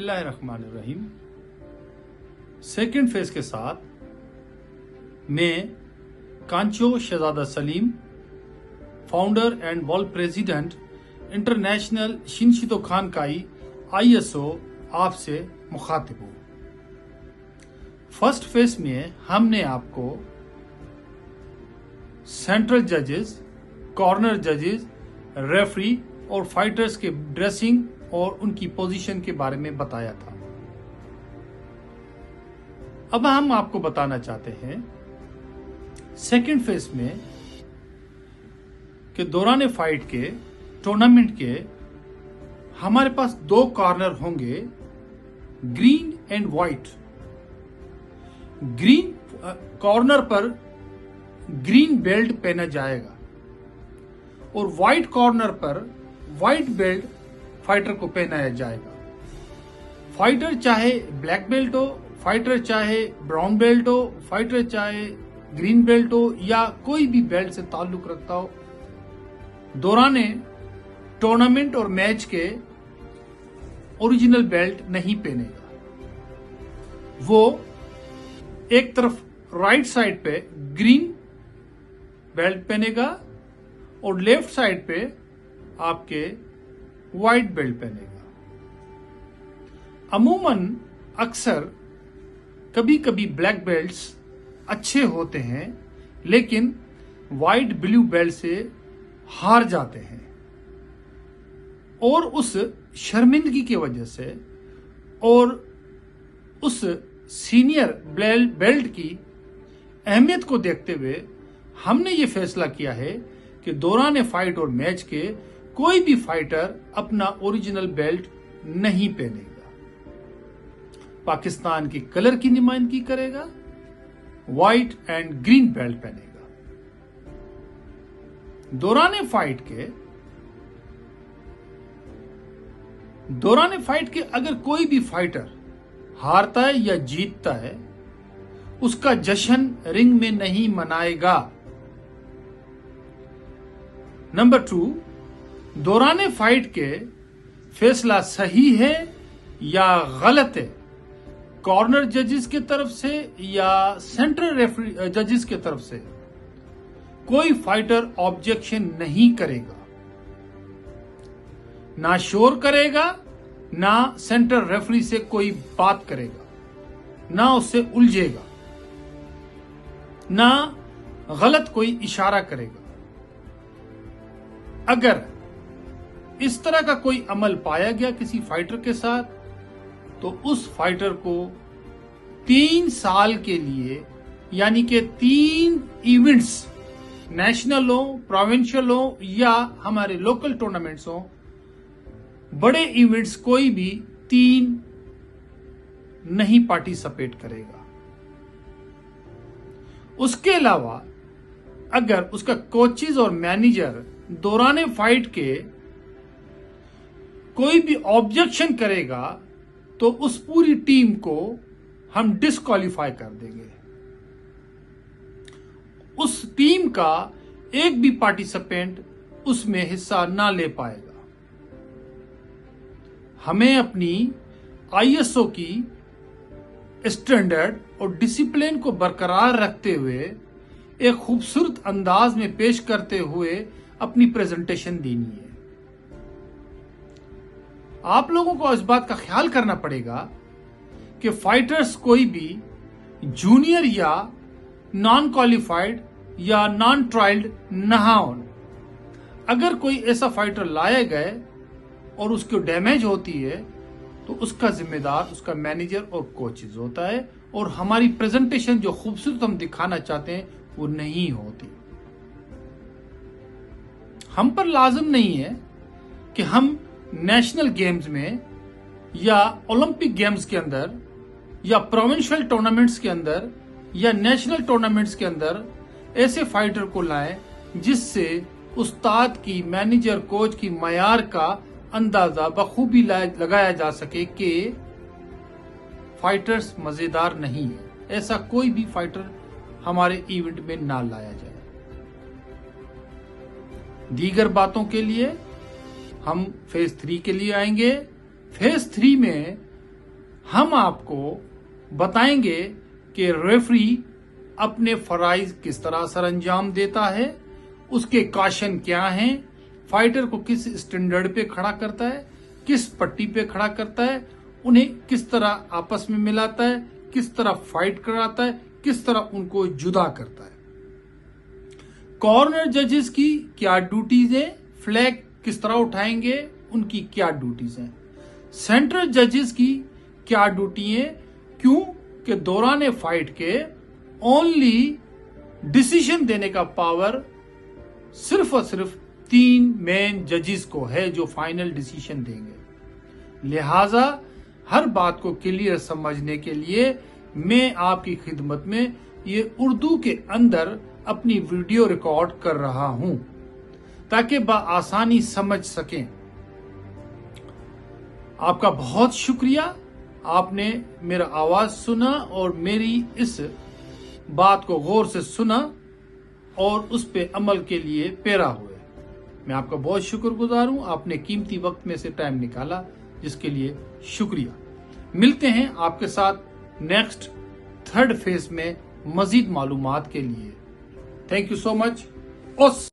बिस्मिल्लाहिर्रहमानिर्रहीम। Second phase के साथ मैं Kancho Shahzada Saleem, founder and world president international Shinshito Khankai ISO आपसे मुखातिब हूँ। फर्स्ट फेज में हमने आपको सेंट्रल जजेस, कॉर्नर जजेस, रेफरी और फाइटर्स के ड्रेसिंग और उनकी पोजीशन के बारे में बताया था। अब हम आपको बताना चाहते हैं सेकंड फेज में कि दौरान फाइट के टूर्नामेंट के हमारे पास दो कॉर्नर होंगे, green and white. Green corner पर ग्रीन बेल्ट पहना जाएगा और व्हाइट कॉर्नर पर व्हाइट बेल्ट फाइटर को पहनाया जाएगा। फाइटर चाहे ब्लैक बेल्ट हो, फाइटर चाहे ब्राउन बेल्ट हो, फाइटर चाहे ग्रीन बेल्ट हो या कोई भी बेल्ट से ताल्लुक रखता हो, दौरान टूर्नामेंट और मैच के ओरिजिनल बेल्ट नहीं पहनेगा। वो एक तरफ राइट साइड पे ग्रीन बेल्ट पहनेगा और लेफ्ट साइड पे आपके व्हाइट बेल्ट पहनेगा। अमूमन अक्सर कभी कभी ब्लैक बेल्ट्स अच्छे होते हैं लेकिन व्हाइट ब्लू बेल्ट से हार जाते हैं और उस शर्मिंदगी की वजह से और उस सीनियर बेल्ट की अहमियत को देखते हुए हमने ये फैसला किया है कि दौरान फाइट और मैच के कोई भी फाइटर अपना ओरिजिनल बेल्ट नहीं पहनेगा। पाकिस्तान के कलर की नुमाइंदगी करेगा, व्हाइट एंड ग्रीन बेल्ट पहनेगा। दौरान फाइट के अगर कोई भी फाइटर हारता है या जीतता है, उसका जश्न रिंग में नहीं मनाएगा। नंबर 2, दौरान फाइट के फैसला सही है या गलत है, कॉर्नर जजेस की तरफ से या सेंट्रल रेफरी जजेस की तरफ से, कोई फाइटर ऑब्जेक्शन नहीं करेगा, ना शोर करेगा, ना सेंट्रल रेफरी से कोई बात करेगा, ना उससे उलझेगा, ना गलत कोई इशारा करेगा। अगर इस तरह का कोई अमल पाया गया किसी फाइटर के साथ तो उस फाइटर को 3 साल के लिए, यानी कि 3 इवेंट्स, नेशनल हो, प्रोविंशियल हो या हमारे लोकल टूर्नामेंट्स हो, बड़े इवेंट्स कोई भी 3 नहीं पार्टिसिपेट करेगा। उसके अलावा अगर उसका कोचेज और मैनेजर दौरान फाइट के कोई भी ऑब्जेक्शन करेगा तो उस पूरी टीम को हम डिस्क्वालीफाई कर देंगे। उस टीम का एक भी पार्टिसिपेंट उसमें हिस्सा ना ले पाएगा। हमें अपनी ISO की स्टैंडर्ड और डिसिप्लिन को बरकरार रखते हुए एक खूबसूरत अंदाज में पेश करते हुए अपनी प्रेजेंटेशन देनी है। आप लोगों को इस बात का ख्याल करना पड़ेगा कि फाइटर्स कोई भी जूनियर या नॉन क्वालिफाइड या नॉन ट्रायल्ड ना हो। अगर कोई ऐसा फाइटर लाया गए और उसको डैमेज होती है तो उसका जिम्मेदार उसका मैनेजर और कोचेज होता है और हमारी प्रेजेंटेशन जो खूबसूरत हम दिखाना चाहते हैं वो नहीं होती। हम पर लाजिम नहीं है कि हम नेशनल गेम्स में या ओलंपिक गेम्स के अंदर या प्रोविंशियल टूर्नामेंट्स के अंदर या नेशनल टूर्नामेंट्स के अंदर ऐसे फाइटर को लाएं जिससे उस्ताद की, मैनेजर, कोच की मयार का अंदाजा बखूबी लगाया जा सके कि फाइटर्स मजेदार नहीं है। ऐसा कोई भी फाइटर हमारे इवेंट में ना लाया जाए। दीगर बातों के लिए हम फेज 3 के लिए आएंगे। फेज 3 में हम आपको बताएंगे कि रेफरी अपने फराइज किस तरह सर अंजाम देता है, उसके काशन क्या हैं, फाइटर को किस स्टैंडर्ड पे खड़ा करता है, किस पट्टी पे खड़ा करता है, उन्हें किस तरह आपस में मिलाता है, किस तरह फाइट कराता है, किस तरह उनको जुदा करता है। कॉर्नर जजेस की क्या ड्यूटीज हैं, फ्लैग किस तरह उठाएंगे, उनकी क्या ड्यूटीज हैं। सेंट्रल जजेस की क्या ड्यूटी है, क्यों कि दौरान फाइट के ओनली डिसीजन देने का पावर सिर्फ और सिर्फ 3 मेन जजेस को है जो फाइनल डिसीजन देंगे। लिहाजा हर बात को क्लियर समझने के लिए मैं आपकी खिदमत में ये उर्दू के अंदर अपनी वीडियो रिकॉर्ड कर रहा हूं ताकि बआसानी समझ सकें। आपका बहुत शुक्रिया, आपने मेरा आवाज सुना और मेरी इस बात को गौर से सुना और उस पे अमल के लिए पेरा हुए। मैं आपका बहुत शुक्रगुजार हूं, आपने कीमती वक्त में से टाइम निकाला, जिसके लिए शुक्रिया। मिलते हैं आपके साथ नेक्स्ट 3rd फेज में मजीद मालूमात के लिए। Thank you so much.